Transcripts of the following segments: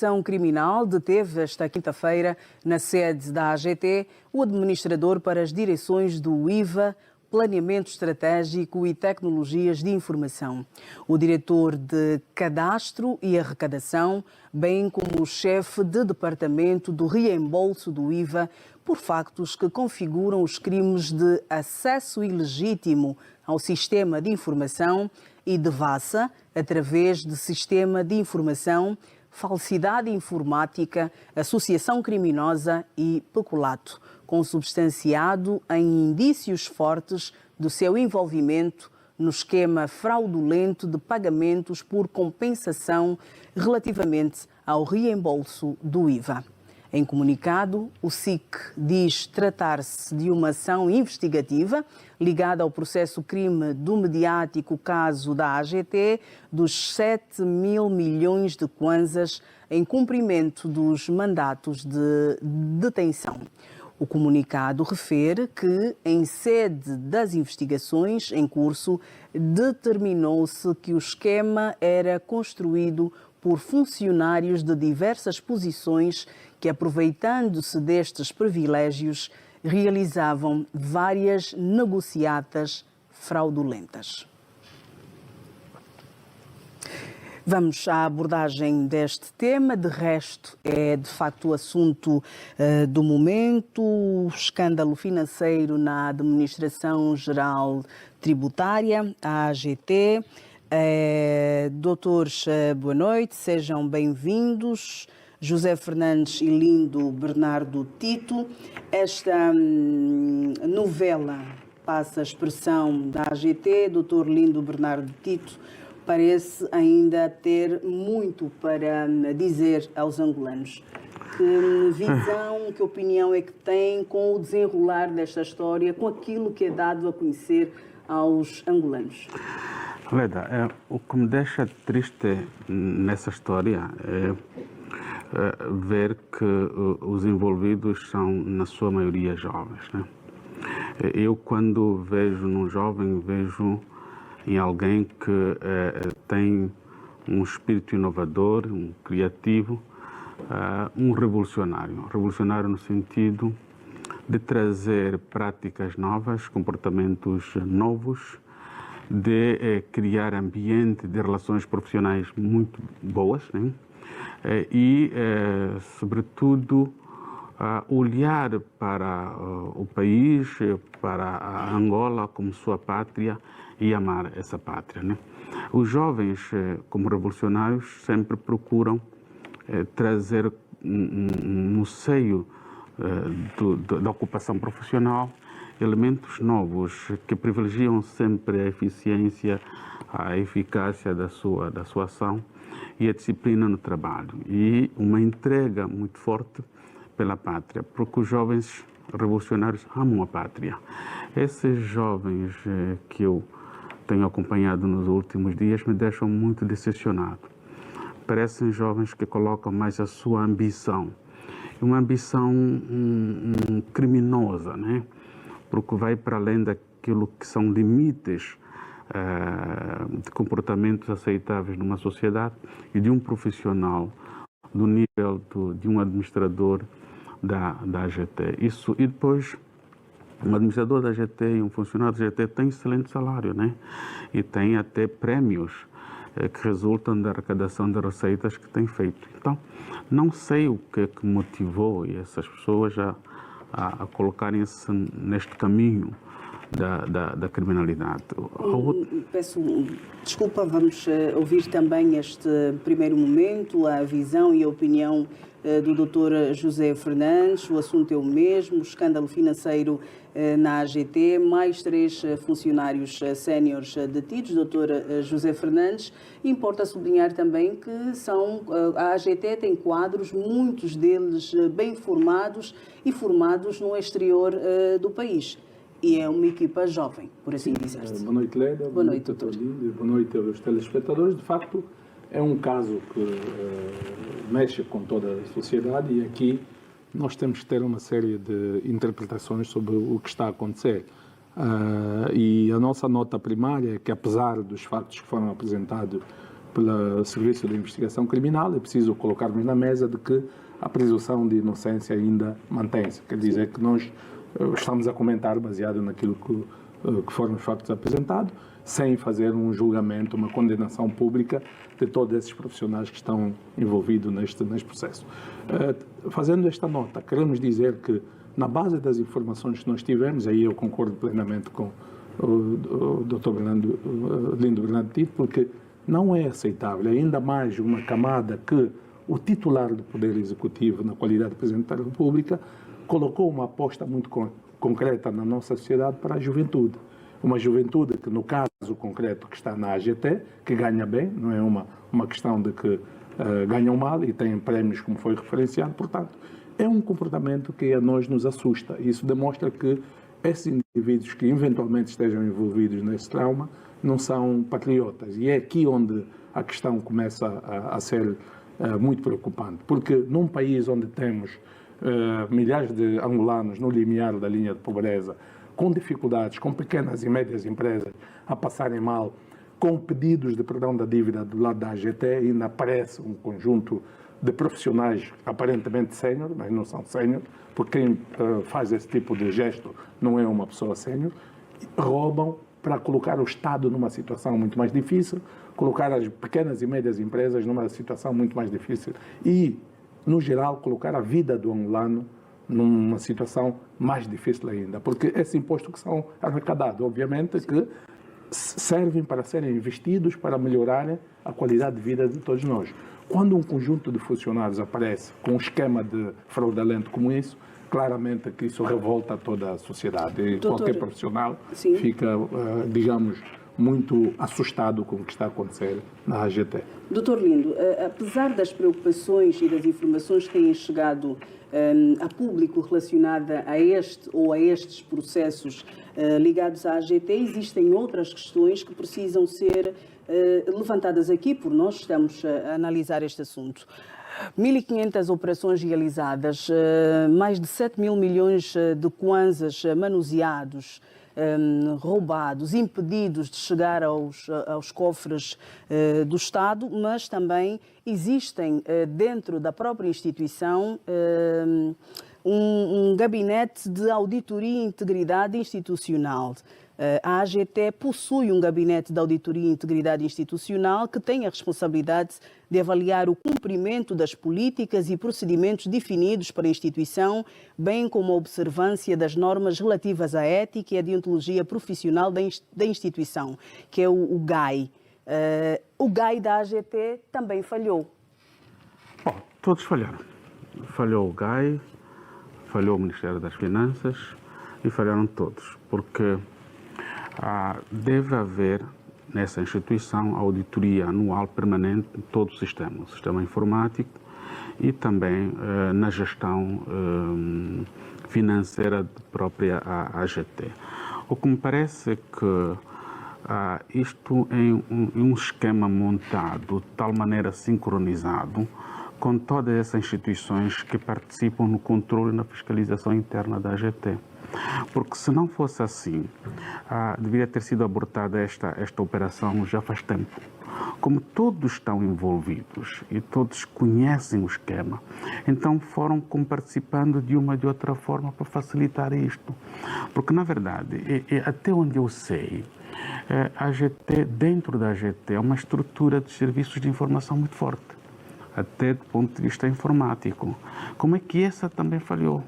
investigação criminal deteve esta quinta-feira, na sede da AGT, o administrador para as direções do IVA, Planeamento Estratégico e Tecnologias de Informação, o diretor de Cadastro e Arrecadação, bem como o chefe de departamento do reembolso do IVA, por factos que configuram os crimes de acesso ilegítimo ao sistema de informação e devassa através de sistema de informação, falsidade informática, associação criminosa e peculato, consubstanciado em indícios fortes do seu envolvimento no esquema fraudulento de pagamentos por compensação relativamente ao reembolso do IVA. Em comunicado, o SIC diz tratar-se de uma ação investigativa ligada ao processo crime do mediático caso da AGT dos 7 mil milhões de kwanzas em cumprimento dos mandatos de detenção. O comunicado refere que, em sede das investigações em curso, determinou-se que o esquema era construído por funcionários de diversas posições que, aproveitando-se destes privilégios, realizavam várias negociatas fraudulentas. Vamos à abordagem deste tema. De resto, é de facto o assunto do momento, o escândalo financeiro na Administração Geral Tributária, a AGT. Doutores, boa noite, sejam bem-vindos. José Fernandes e Lindo Bernardo Tito. Esta novela, passa a expressão da AGT, doutor Lindo Bernardo Tito, parece ainda ter muito para dizer aos angolanos. Que visão, que opinião é que tem com o desenrolar desta história, com aquilo que é dado a conhecer aos angolanos? Leda, o que me deixa triste nessa história é ver que os envolvidos são, na sua maioria, jovens, né? Eu, quando vejo num jovem, vejo em alguém que tem um espírito inovador, um criativo, um revolucionário. Revolucionário no sentido de trazer práticas novas, comportamentos novos, de criar ambiente de relações profissionais muito boas, né? E, sobretudo, olhar para o país, para a Angola como sua pátria e amar essa pátria, né? Os jovens, como revolucionários, sempre procuram trazer no seio da ocupação profissional elementos novos que privilegiam sempre a eficiência, a eficácia da sua ação e a disciplina no trabalho e uma entrega muito forte pela pátria, porque os jovens revolucionários amam a pátria. Esses jovens que eu tenho acompanhado nos últimos dias me deixam muito decepcionado. Parecem jovens que colocam mais a sua ambição, uma ambição criminosa, né? Porque vai para além daquilo que são limites de comportamentos aceitáveis numa sociedade e de um profissional do nível de um administrador da AGT. Isso, e depois, um administrador da AGT e um funcionário da AGT tem excelente salário, né? E tem até prémios que resultam da arrecadação de receitas que tem feito. Então, não sei o que é que motivou essas pessoas a colocarem-se neste caminho da criminalidade. Peço desculpa, vamos ouvir também este primeiro momento, a visão e a opinião do Dr. José Fernandes. O assunto é o mesmo, o escândalo financeiro na AGT, mais 3 funcionários séniores detidos. Dr. José Fernandes, importa sublinhar também que a AGT tem quadros, muitos deles bem formados e formados no exterior do país. E é uma equipa jovem, por assim dizer. Boa noite, Leda. Boa noite, doutor. Boa noite aos telespectadores. De facto, é um caso que mexe com toda a sociedade e aqui nós temos que ter uma série de interpretações sobre o que está a acontecer. E a nossa nota primária é que, apesar dos factos que foram apresentados pelo Serviço de Investigação Criminal. É preciso colocarmos na mesa de que a presunção de inocência ainda mantém-se. Quer dizer que nós estamos a comentar baseado naquilo que foram os factos apresentados, sem fazer um julgamento, uma condenação pública de todos esses profissionais que estão envolvidos neste processo. Fazendo esta nota, queremos dizer que, na base das informações que nós tivemos, aí eu concordo plenamente com o Dr. Lindo Bernardo Tito, porque não é aceitável, ainda mais uma camada que o titular do Poder Executivo, na qualidade de Presidente da República, colocou uma aposta muito concreta na nossa sociedade para a juventude. Uma juventude que, no caso concreto que está na AGT, que ganha bem, não é uma questão de que ganham mal e têm prémios como foi referenciado, portanto, é um comportamento que a nós nos assusta. Isso demonstra que esses indivíduos que eventualmente estejam envolvidos nesse trauma não são patriotas. E é aqui onde a questão começa a ser muito preocupante, porque num país onde temos milhares de angolanos no limiar da linha de pobreza, com dificuldades, com pequenas e médias empresas a passarem mal, com pedidos de perdão da dívida do lado da AGT, ainda aparece um conjunto de profissionais aparentemente sénior, mas não são sénior, porque quem faz esse tipo de gesto não é uma pessoa sénior, roubam para colocar o Estado numa situação muito mais difícil, colocar as pequenas e médias empresas numa situação muito mais difícil e, no geral, colocar a vida do angolano numa situação mais difícil ainda, porque esse imposto que são arrecadados, obviamente, que servem para serem investidos para melhorarem a qualidade de vida de todos nós. Quando um conjunto de funcionários aparece com um esquema de fraudulento como isso, claramente que isso revolta toda a sociedade. E qualquer profissional fica, digamos, muito assustado com o que está a acontecer na AGT. Doutor Lindo, apesar das preocupações e das informações que têm chegado a público relacionada a este ou a estes processos ligados à AGT, existem outras questões que precisam ser levantadas aqui por nós, estamos a analisar este assunto. 1.500 operações realizadas, mais de 7 mil milhões de kwanzas manuseados, roubados, impedidos de chegar aos cofres do Estado, mas também existem dentro da própria instituição um gabinete de auditoria e integridade institucional. A AGT possui um gabinete de auditoria e integridade institucional que tem a responsabilidade de avaliar o cumprimento das políticas e procedimentos definidos para a instituição, bem como a observância das normas relativas à ética e à deontologia profissional da instituição, que é o GAI. O GAI da AGT também falhou. Bom, todos falharam. Falhou o GAI, falhou o Ministério das Finanças e falharam todos, porque deve haver nessa instituição auditoria anual permanente em todo o sistema informático e também na gestão financeira da própria AGT. O que me parece é que isto é um esquema montado de tal maneira sincronizado com todas essas instituições que participam no controle e na fiscalização interna da AGT. Porque se não fosse assim, deveria ter sido abortada esta operação já faz tempo. Como todos estão envolvidos e todos conhecem o esquema, então foram participando de uma ou de outra forma para facilitar isto. Porque, na verdade, até onde eu sei, a AGT, dentro da AGT, é uma estrutura de serviços de informação muito forte, até do ponto de vista informático. Como é que essa também falhou?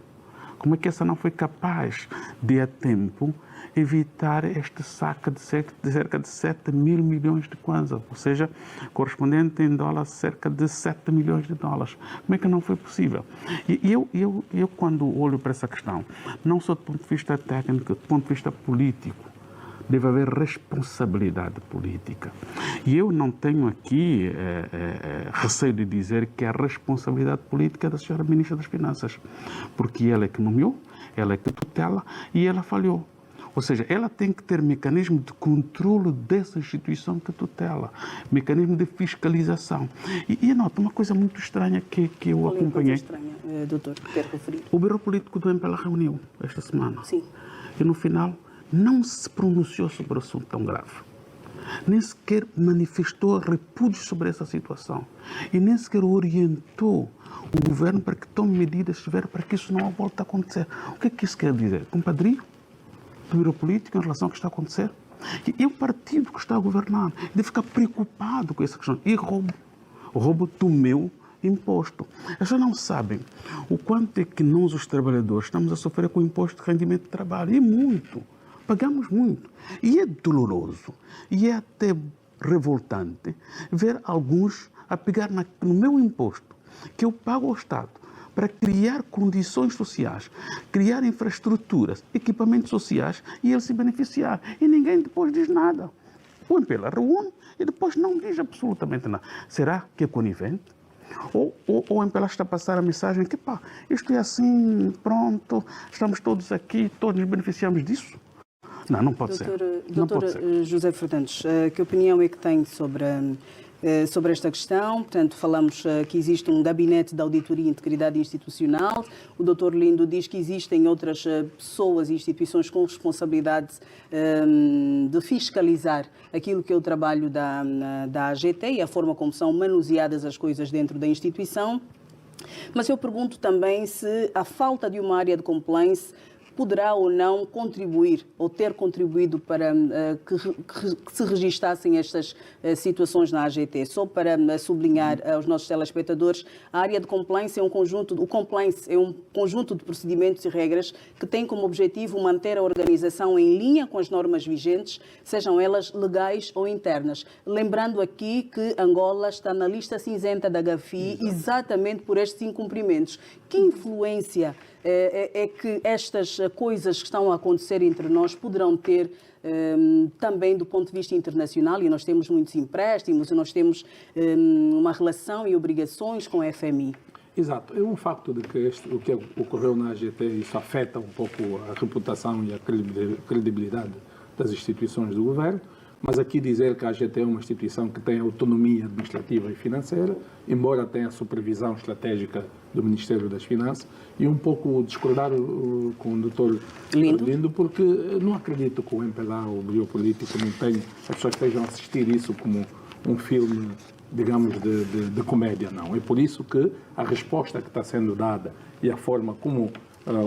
Como é que essa não foi capaz de, a tempo, evitar este saque de cerca de 7 mil milhões de kwanza, ou seja, correspondente em dólares cerca de 7 milhões de dólares? Como é que não foi possível? E eu quando olho para essa questão, não só do ponto de vista técnico, do ponto de vista político, deve haver responsabilidade política. E eu não tenho aqui receio de dizer que a responsabilidade política é da senhora Ministra das Finanças, porque ela é que nomeou, ela é que tutela e ela falhou. Ou seja, ela tem que ter mecanismo de controle dessa instituição que tutela, mecanismo de fiscalização. E nota uma coisa muito estranha que eu acompanhei. Coisa estranha, doutor, quer referir? O Bureau Político do MPLA reuniu esta semana. Sim. E no final não se pronunciou sobre o assunto tão grave. nem sequer manifestou repúdio sobre essa situação e nem sequer orientou o governo para que tome medidas severas para que isso não volte a acontecer. O que é que isso quer dizer? Compadrio do biro político em relação ao que está a acontecer? E o partido que está a governar deve ficar preocupado com essa questão. E roubo do meu imposto. Eles já não sabem o quanto é que nós, os trabalhadores, estamos a sofrer com o imposto de rendimento de trabalho. E muito. Pagamos muito. E é doloroso. E é até revoltante ver alguns a pegar no meu imposto, que eu pago ao Estado, para criar condições sociais, criar infraestruturas, equipamentos sociais e ele se beneficiar. E ninguém depois diz nada. O MPLA reúne e depois não diz absolutamente nada. Será que é conivente? Ou o MPLA está a passar a mensagem que, pá, isto é assim, pronto, estamos todos aqui, todos nos beneficiamos disso? Não, não pode ser. Doutor José Fernandes, que opinião é que tem sobre esta questão? Portanto, falamos que existe um gabinete de auditoria e integridade institucional. O doutor Lindo diz que existem outras pessoas e instituições com responsabilidade de fiscalizar aquilo que é o trabalho da AGT e a forma como são manuseadas as coisas dentro da instituição. Mas eu pergunto também se a falta de uma área de compliance poderá ou não contribuir ou ter contribuído para que se registassem estas situações na AGT. Só para sublinhar aos nossos telespectadores, a área de compliance o compliance é um conjunto de procedimentos e regras que tem como objetivo manter a organização em linha com as normas vigentes, sejam elas legais ou internas. Lembrando aqui que Angola está na lista cinzenta da GAFI exatamente por estes incumprimentos. Que influência é que estas coisas que estão a acontecer entre nós poderão ter também do ponto de vista internacional, e nós temos muitos empréstimos, e nós temos uma relação e obrigações com a FMI? Exato. É um facto de que o que ocorreu na AGT, isso afeta um pouco a reputação e a credibilidade das instituições do governo, mas aqui dizer que a AGT é uma instituição que tem autonomia administrativa e financeira, embora tenha supervisão estratégica do Ministério das Finanças, e um pouco discordar com o Dr. Lindo, porque não acredito que o MPLA, o biopolítico, não tenha, as pessoas estejam a assistir isso como um filme, digamos, de comédia, não. É por isso que a resposta que está sendo dada e a forma como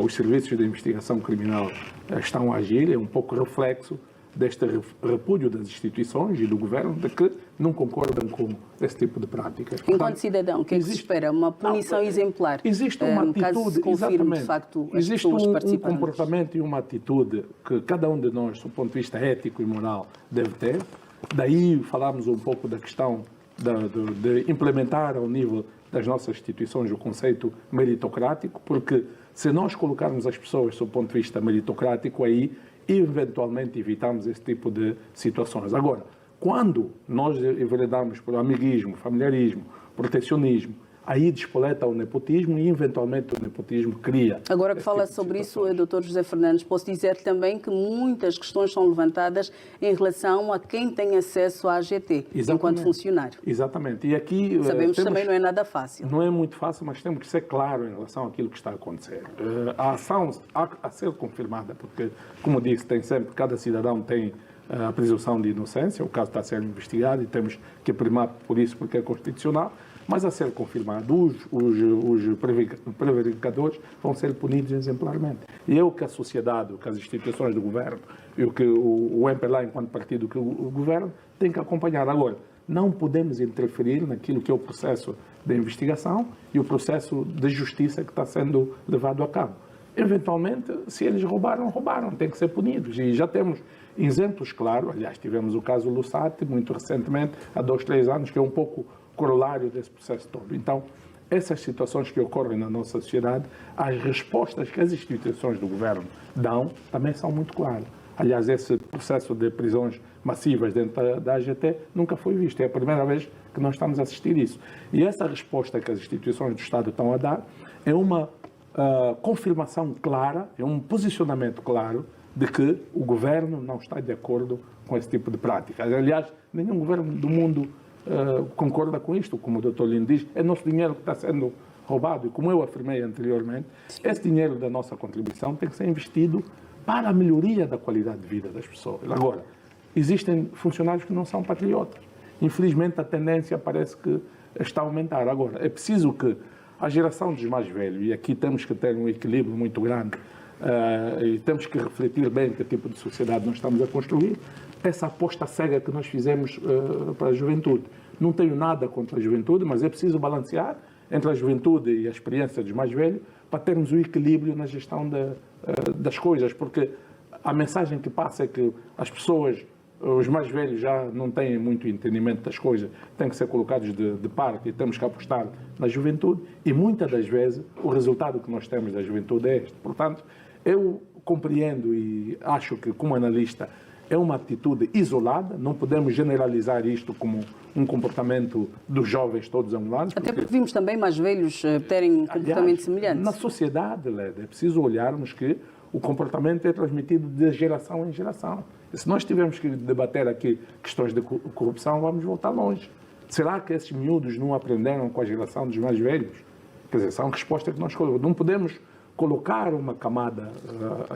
os serviços de investigação criminal estão a agir é um pouco reflexo deste repúdio das instituições e do governo de que não concordam com esse tipo de prática. Enquanto cidadão, o que é que se espera? Uma punição exemplar? Existe uma atitude, caso se confirme, de facto, as existe pessoas um participantes. comportamento e uma atitude que cada um de nós, do ponto de vista ético e moral, deve ter. Daí falámos um pouco da questão de implementar ao nível das nossas instituições o conceito meritocrático, porque se nós colocarmos as pessoas do ponto de vista meritocrático, aí eventualmente evitamos esse tipo de situações. Agora, quando nós enveredamos por amiguismo, familiarismo, protecionismo, aí despoleta o nepotismo e eventualmente o nepotismo cria. Agora que fala sobre isso, Dr. José Fernandes, posso dizer também que muitas questões são levantadas em relação a quem tem acesso à AGT, enquanto funcionário. Exatamente. E aqui sabemos que também não é nada fácil. Não é muito fácil, mas temos que ser claro em relação àquilo que está a acontecer. A ação há a ser confirmada, porque, como disse, tem sempre, cada cidadão tem a presunção de inocência, o caso está a ser investigado e temos que primar por isso, porque é constitucional, mas a ser confirmado, os prevaricadores vão ser punidos exemplarmente. E é o que a sociedade, o que as instituições do governo e o que o MPLA, enquanto partido que o governo, tem que acompanhar. Agora, não podemos interferir naquilo que é o processo de investigação e o processo de justiça que está sendo levado a cabo. Eventualmente, se eles roubaram, têm que ser punidos. E já temos exemplos claros, aliás, tivemos o caso Lussat, muito recentemente, há 2, 3 anos, que é um pouco corolário desse processo todo. Então, essas situações que ocorrem na nossa sociedade, as respostas que as instituições do governo dão também são muito claras. Aliás, esse processo de prisões massivas dentro da AGT nunca foi visto. É a primeira vez que nós estamos a assistir isso. E essa resposta que as instituições do Estado estão a dar é uma confirmação clara, é um posicionamento claro de que o governo não está de acordo com esse tipo de prática. Aliás, nenhum governo do mundo concorda com isto, como o Dr. Lindo diz, é nosso dinheiro que está sendo roubado e, como eu afirmei anteriormente, esse dinheiro da nossa contribuição tem que ser investido para a melhoria da qualidade de vida das pessoas. Agora, existem funcionários que não são patriotas. Infelizmente, a tendência parece que está a aumentar. Agora, é preciso que a geração dos mais velhos, e aqui temos que ter um equilíbrio muito grande, e temos que refletir bem que tipo de sociedade nós estamos a construir, essa aposta cega que nós fizemos para a juventude. Não tenho nada contra a juventude, mas é preciso balancear entre a juventude e a experiência dos mais velhos para termos o equilíbrio na gestão das coisas, porque a mensagem que passa é que as pessoas, os mais velhos já não têm muito entendimento das coisas, têm que ser colocados de parte e temos que apostar na juventude e muitas das vezes o resultado que nós temos da juventude é este. Portanto, eu compreendo e acho que como analista é uma atitude isolada, não podemos generalizar isto como um comportamento dos jovens todos angolanos. Até porque vimos também mais velhos terem comportamentos semelhantes. Na sociedade, Leda, é preciso olharmos que o comportamento é transmitido de geração em geração. E se nós tivermos que debater aqui questões de corrupção, vamos voltar longe. Será que esses miúdos não aprenderam com a geração dos mais velhos? Quer dizer, são respostas que nós colocamos. Não podemos colocar uma camada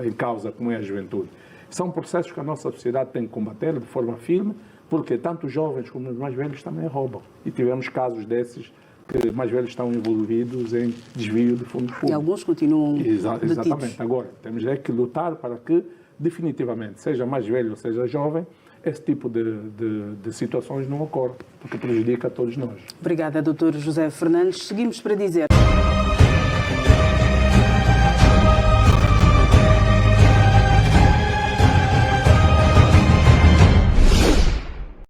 em causa como é a juventude. São processos que a nossa sociedade tem que combater de forma firme, porque tanto os jovens como os mais velhos também roubam. E tivemos casos desses que mais velhos estão envolvidos em desvio de fundos públicos. E alguns continuam Exatamente. detidos. Agora, temos que lutar para que, definitivamente, seja mais velho ou seja jovem, esse tipo de situações não ocorram, porque prejudica a todos nós. Obrigada, Dr. José Fernandes. Seguimos para dizer...